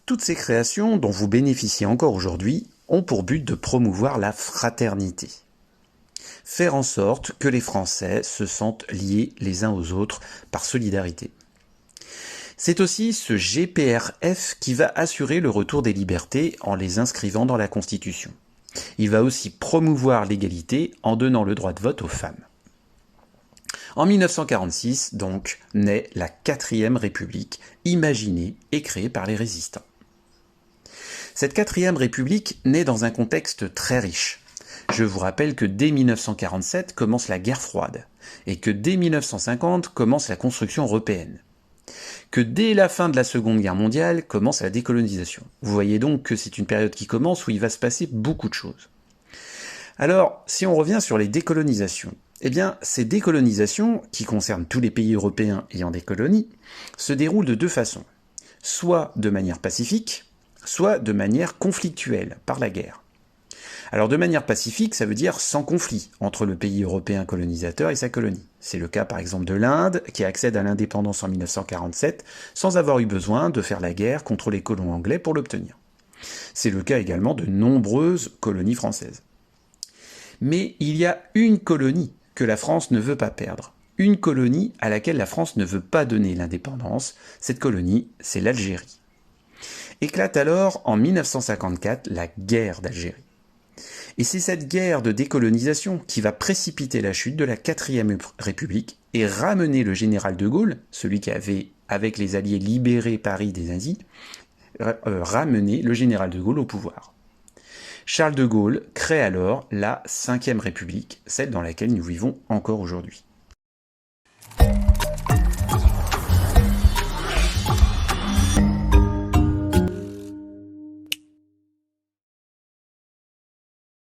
Toutes ces créations dont vous bénéficiez encore aujourd'hui ont pour but de promouvoir la fraternité. Faire en sorte que les Français se sentent liés les uns aux autres par solidarité. C'est aussi ce GPRF qui va assurer le retour des libertés en les inscrivant dans la Constitution. Il va aussi promouvoir l'égalité en donnant le droit de vote aux femmes. En 1946, donc, naît la 4e République, imaginée et créée par les résistants. Cette 4e République naît dans un contexte très riche. Je vous rappelle que dès 1947 commence la guerre froide, et que dès 1950 commence la construction européenne. Que dès la fin de la Seconde Guerre mondiale commence la décolonisation. Vous voyez donc que c'est une période qui commence où il va se passer beaucoup de choses. Alors, si on revient sur les décolonisations, eh bien, ces décolonisations, qui concernent tous les pays européens ayant des colonies, se déroulent de deux façons. Soit de manière pacifique, soit de manière conflictuelle, par la guerre. Alors de manière pacifique, ça veut dire sans conflit entre le pays européen colonisateur et sa colonie. C'est le cas par exemple de l'Inde, qui accède à l'indépendance en 1947, sans avoir eu besoin de faire la guerre contre les colons anglais pour l'obtenir. C'est le cas également de nombreuses colonies françaises. Mais il y a une colonie que la France ne veut pas perdre. Une colonie à laquelle la France ne veut pas donner l'indépendance. Cette colonie, c'est l'Algérie. Éclate alors en 1954 la guerre d'Algérie. Et c'est cette guerre de décolonisation qui va précipiter la chute de la 4e République et ramener le général de Gaulle, celui qui avait, avec les Alliés, libéré Paris des nazis, ramener le général de Gaulle au pouvoir. Charles de Gaulle crée alors la 5e République, celle dans laquelle nous vivons encore aujourd'hui.